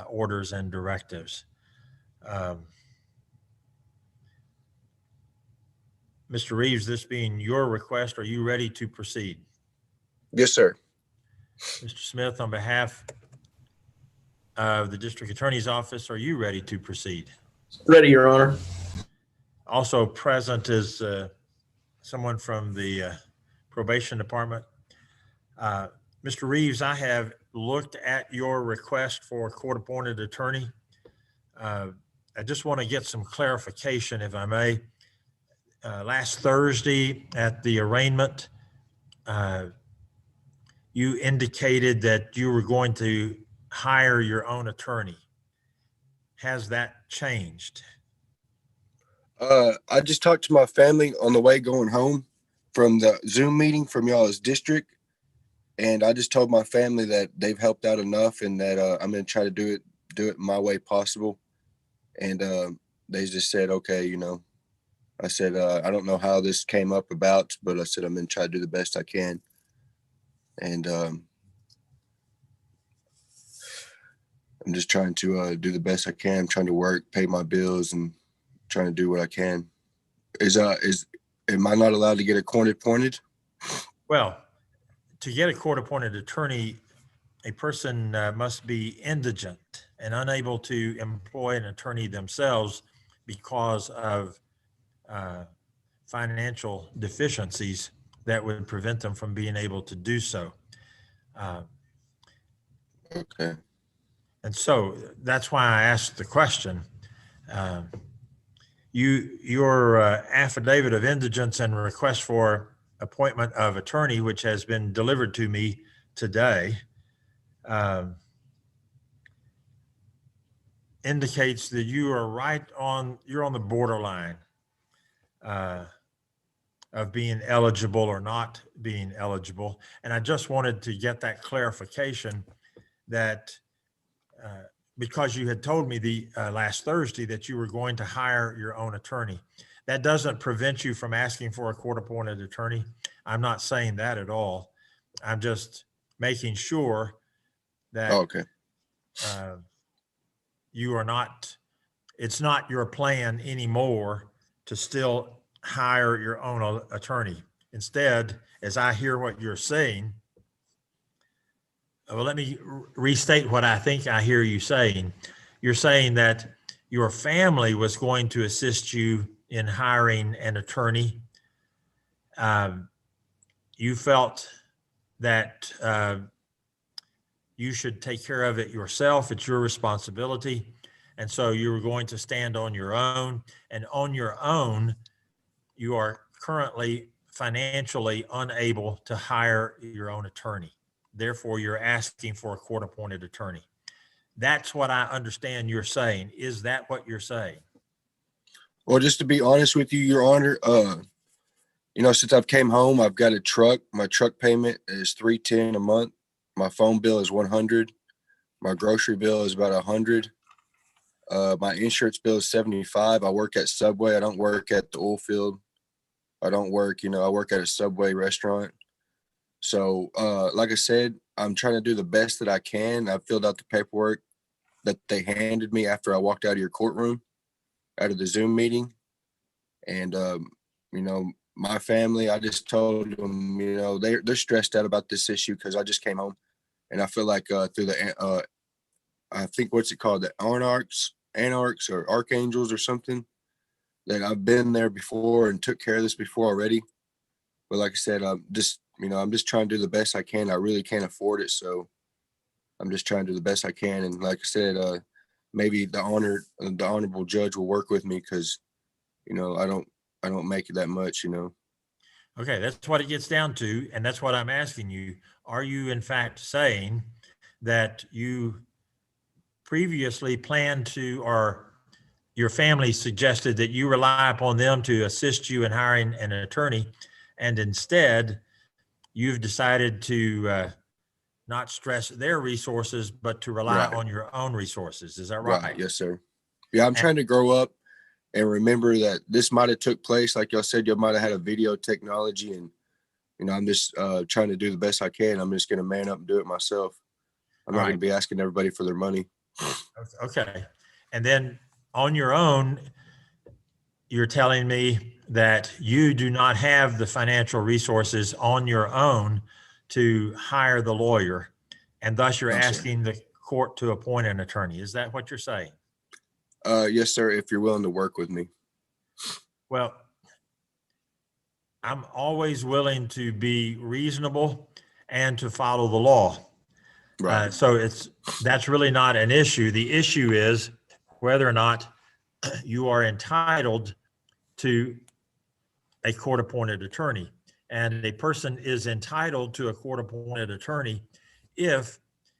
orders and directives. Um, Mr. Reeves, this being your request, are you ready to proceed? Yes, sir. Mr. Smith, on behalf of the District Attorney's Office, are you ready to proceed? Ready, Your Honor. Also present is someone from the Probation Department. Uh, Mr. Reeves, I have looked at your request for a court-appointed attorney. Uh, I just want to get some clarification, if I may. Last Thursday at the arraignment, you indicated that you were going to hire your own attorney. Has that changed? I just talked to my family on the way going home from the Zoom meeting from y'all's district, and I just told my family that they've helped out enough, and that I'm gonna try to do it my way possible. And they just said, okay, I said, I don't know how this came up about, but I said I'm gonna try to do the best I can, and I'm just trying to do the best I can. I'm trying to work, pay my bills, and trying to do what I can. Am I not allowed to get a court appointed? Well, to get a court-appointed attorney, a person must be indigent and unable to employ an attorney themselves because of financial deficiencies that would prevent them from being able to do so. Okay. And so that's why I asked the question. Your affidavit of indigence and request for appointment of attorney, which has been delivered to me today, indicates that you're on the borderline of being eligible or not being eligible. And I just wanted to get that clarification that because you had told me the last Thursday that you were going to hire your own attorney. That doesn't prevent you from asking for a court-appointed attorney. I'm not saying that at all. I'm just making sure that Okay. You are not, it's not your plan anymore to still hire your own attorney. Instead, as I hear what you're saying, well, let me restate what I think I hear you saying. You're saying that your family was going to assist you in hiring an attorney. You felt that you should take care of it yourself. It's your responsibility. And so you were going to stand on your own. And on your own, you are currently financially unable to hire your own attorney. Therefore, you're asking for a court-appointed attorney. That's what I understand you're saying. Is that what you're saying? Well, just to be honest with you, Your Honor, since I've came home, I've got a truck. My truck payment is $310 a month. My phone bill is $100. My grocery bill is about $100. My insurance bill is $75. I work at Subway. I don't work at the oil field. I don't work, I work at a Subway restaurant. So, like I said, I'm trying to do the best that I can. I filled out the paperwork that they handed me after I walked out of your courtroom, out of the Zoom meeting. And, my family, I just told them, they're stressed out about this issue because I just came home. And I feel like through the, I think, what's it called? The anarchs or archangels or something, that I've been there before and took care of this before already. But like I said, I'm just trying to do the best I can. I really can't afford it. So I'm just trying to do the best I can. And like I said, maybe the honorable judge will work with me because, I don't make it that much, Okay, that's what it gets down to. And that's what I'm asking you. Are you in fact saying that you previously planned to, or your family suggested that you rely upon them to assist you in hiring an attorney, and instead you've decided to not stress their resources, but to rely on your own resources? Is that right? Right. Yes, sir. Yeah, I'm trying to grow up and remember that this might have took place. Like y'all said, you might have had a video technology, and I'm just trying to do the best I can. I'm just going to man up and do it myself. I'm All not going right. to be asking everybody for their money. Okay. And then on your own, you're telling me that you do not have the financial resources on your own to hire the lawyer, and thus you're No, sir. asking the court to appoint an attorney. Is that what you're saying? Yes, sir. If you're willing to work with me. Well, I'm always willing to be reasonable and to follow the law. Right. So that's really not an issue. The issue is whether or not you are entitled to a court-appointed attorney. And a person is entitled to a court-appointed attorney if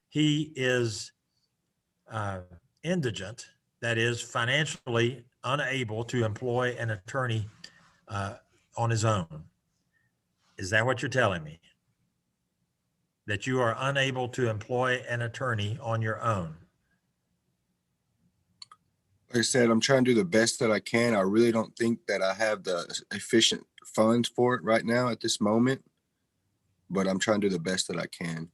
he is indigent, that is, financially unable to employ an attorney on his own. Is that what you're telling me? That you are unable to employ an attorney on your own? Like I said, I'm trying to do the best that I can. I really don't think that I have the efficient funds for it right now at this moment, but I'm trying to do the best that I can.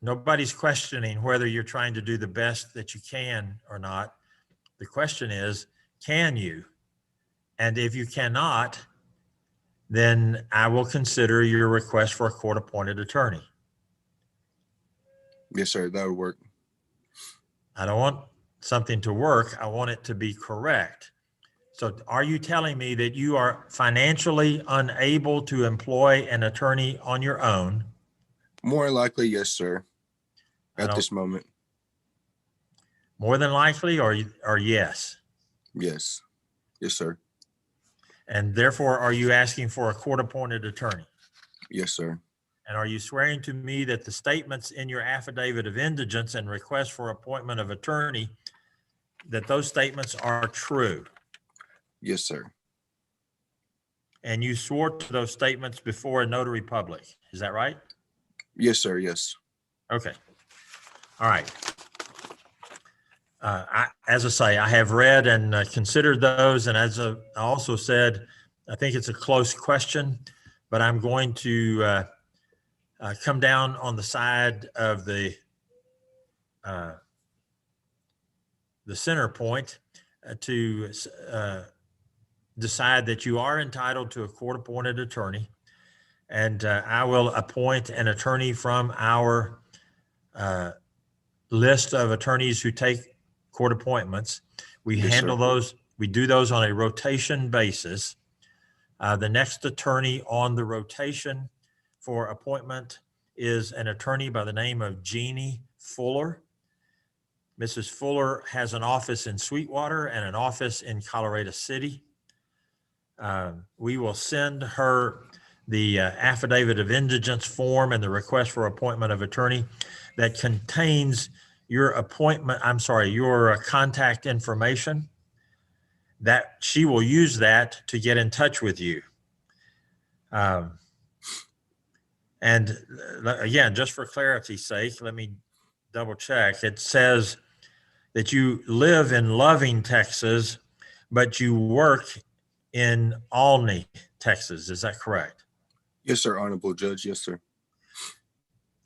Nobody's questioning whether you're trying to do the best that you can or not. The question is, can you? And if you cannot, then I will consider your request for a court-appointed attorney. Yes, sir. That would work. I don't want something to work. I want it to be correct. So are you telling me that you are financially unable to employ an attorney on your own? More likely, yes, sir. I At don't, this moment, more than likely, or yes? yes. Yes, sir. And therefore, are you asking for a court-appointed attorney? Yes, sir. And are you swearing to me that the statements in your affidavit of indigence and request for appointment of attorney, that those statements are true? Yes, sir. And you swore to those statements before a notary public. Is that right? Yes, sir. Yes. Okay. All right. As I say, I have read and considered those. And as I also said, I think it's a close question, but I'm going to come down on the side of the center point to decide that you are entitled to a court-appointed attorney. And I will appoint an attorney from our list of attorneys who take court appointments. We Yes, handle sir. those, we do those on a rotation basis. The next attorney on the rotation for appointment is an attorney by the name of Jeannie Fuller. Mrs. Fuller has an office in Sweetwater and an office in Colorado City. We will send her the affidavit of indigence form and the request for appointment of attorney that contains your your contact information. That she will use that to get in touch with you. And again, just for clarity's sake, let me double check. It says that you live in Loving, Texas, but you work in Alney, Texas. Is that correct? Yes, sir. Honorable Judge. Yes, sir.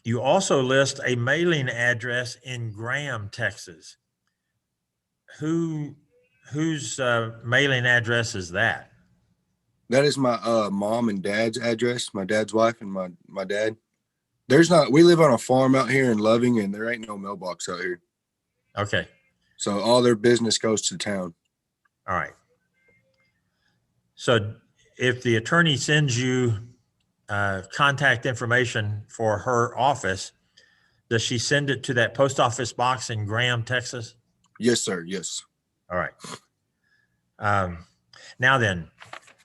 You also list a mailing address in Graham, Texas. Whose mailing address is that? That is my mom and dad's address. My dad's wife and my dad. We live on a farm out here in Loving, and there ain't no mailbox out here. Okay. So all their business goes to town. All right. So if the attorney sends you contact information for her office, does she send it to that post office box in Graham, Texas? Yes, sir. Yes. All right. Now then,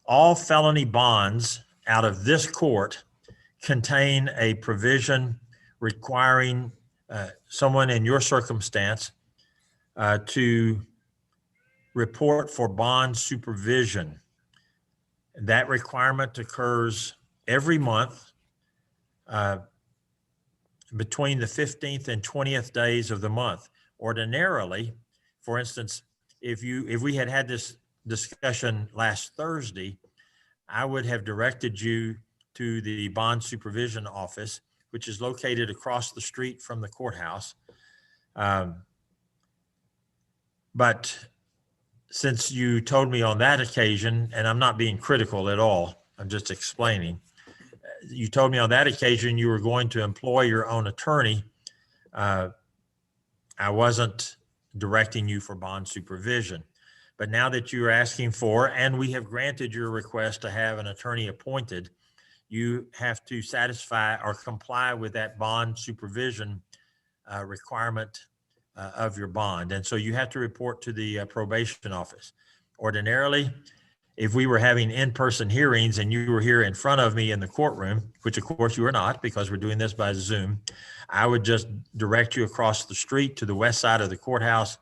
all felony bonds out of this court contain a provision requiring someone in your circumstance to report for bond supervision. That requirement occurs every month between the 15th and 20th days of the month. Ordinarily, for instance, if we had this discussion last Thursday, I would have directed you to the bond supervision office which is located across the street from the courthouse. But since you told me on that occasion, and I'm not being critical at all, I'm just explaining, you told me on that occasion you were going to employ your own attorney. I wasn't directing you for bond supervision. But now that you're asking for, and we have granted your request to have an attorney appointed, you have to satisfy or comply with that bond supervision requirement of your bond. And so you have to report to the probation office. Ordinarily, if we were having in-person hearings and you were here in front of me in the courtroom, which of course you are not because we're doing this by Zoom, I would just direct you across the street to the west side of the courthouse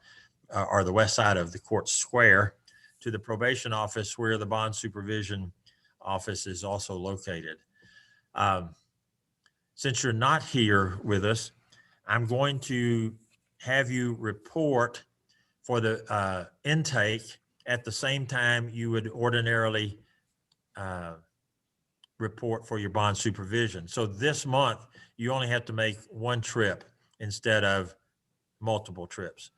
or the west side of the court square to the probation office where the bond supervision office is also located. Since you're not here with us, I'm going to have you report for the intake at the same time you would ordinarily report for your bond supervision. So this month, you only have to make one trip instead of multiple trips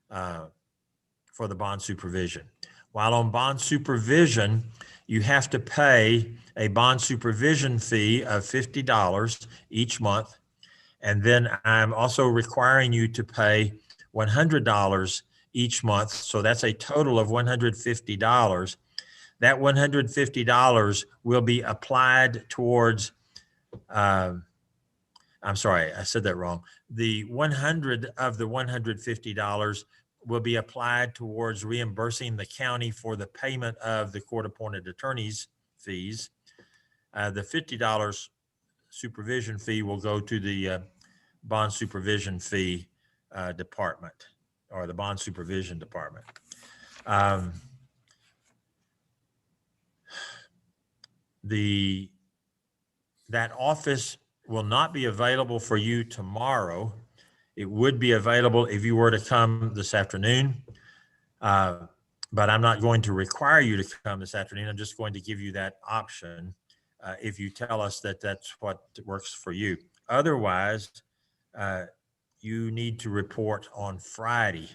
for the bond supervision. While on bond supervision, you have to pay a bond supervision fee of $50 each month. And then I'm also requiring you to pay $100 each month. So that's a total of $150. That $150 will be applied towards, I'm sorry, I said that wrong. The 100 of the $150 will be applied towards reimbursing the county for the payment of the court-appointed attorney's fees. The $50 supervision fee will go to the bond supervision fee department or the bond supervision department. That office will not be available for you tomorrow. It would be available if you were to come this afternoon, but I'm not going to require you to come this afternoon. I'm just going to give you that option if you tell us that that's what works for you. Otherwise, you need to report on Friday,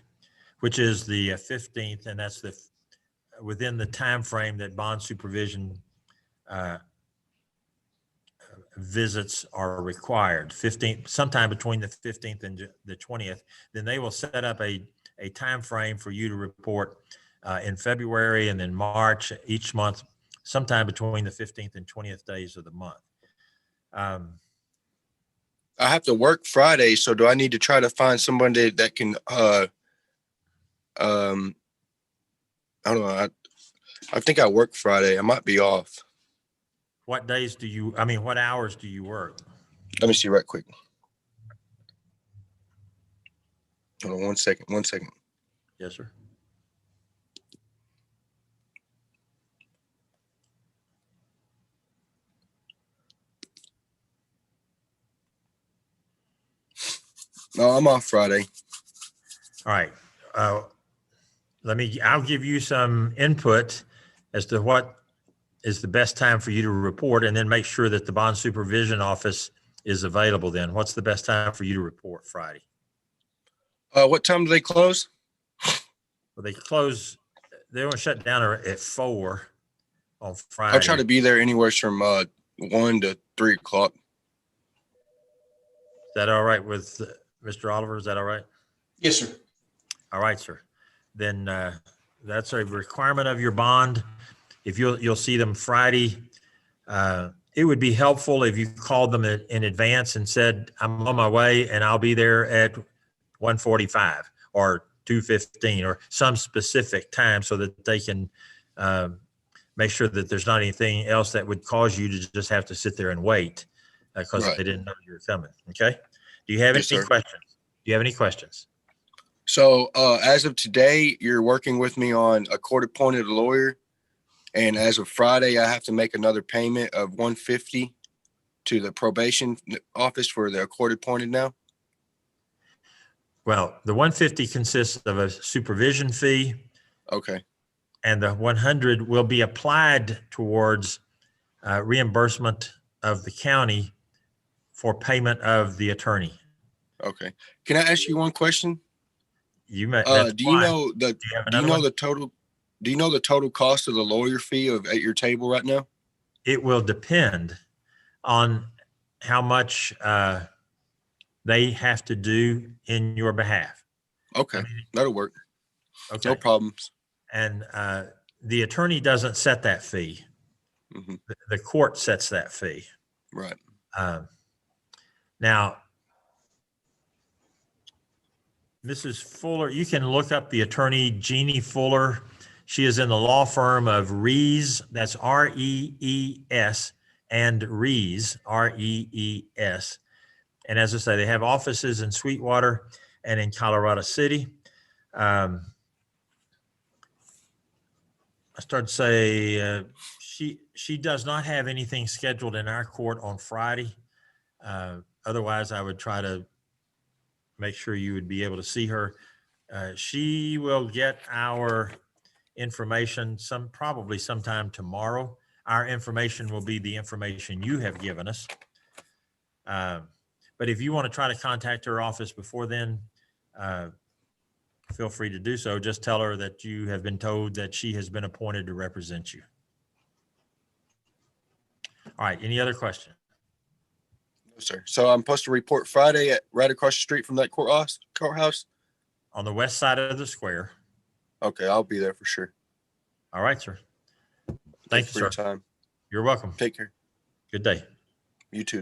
which is the 15th, and that's within the time frame that bond supervision visits are required, sometime between the 15th and the 20th. Then they will set up a time frame for you to report in February and then March each month, sometime between the 15th and 20th days of the month. I have to work Friday, so do I need to try to find somebody that can I don't know. I think I work Friday. I might be off. What days what hours do you work? Let me see right quick. Hold on 1 second. Yes, sir. No, I'm off Friday. All right. I'll give you some input as to what is the best time for you to report, and then make sure that the bond supervision office is available then. What's the best time for you to report Friday? What time do they close? Well, they don't shut down at 4 on Friday. I'll try to be there anywhere from 1 to 3 o'clock. Is that all right with Mr. Oliver? Is that all right? Yes, sir. All right, sir. Then that's a requirement of your bond. If you'll see them Friday, it would be helpful if you called them in advance and said, I'm on my way and I'll be there at 1:45 or 2:15 or some specific time so that they can make sure that there's not anything else that would cause you to just have to sit there and wait because Right. they didn't know you were coming. Okay. Do you have Yes, any sir. questions? Do you have any questions? So as of today, you're working with me on a court-appointed lawyer. And as of Friday, I have to make another payment of $150 to the probation office for the court appointed now. Well, the 150 consists of a supervision fee, Okay. and the 100 will be applied towards reimbursement of the county for payment of the attorney. Okay. Can I ask you one question? You may, that's Do you fine. know the Do you have do you another know one? the total do you know the total cost of the lawyer fee at your table right now? It will depend on how much they have to do in your behalf. Okay, I mean, that'll work. okay. No problems. And the attorney doesn't set that fee. Hmm. The court sets that fee. Right. Now, Mrs. Fuller, you can look up the attorney Jeannie Fuller. She is in the law firm of Reaves, that's Rees, and Rees, Rees. And as I say, they have offices in Sweetwater and in Colorado City. I started to say she does not have anything scheduled in our court on Friday. Otherwise, I would try to make sure you would be able to see her. She will get our information probably sometime tomorrow. Our information will be the information you have given us. But if you want to try to contact her office before then, feel free to do so. Just tell her that you have been told that she has been appointed to represent you. All right. Any other questions? No, sir. So I'm supposed to report Friday right across the street from that courthouse? On the west side of the square. Okay, I'll be there for sure. All right, sir. Thank Thank you, for your sir. time. You're welcome. Take care. Good day. You too.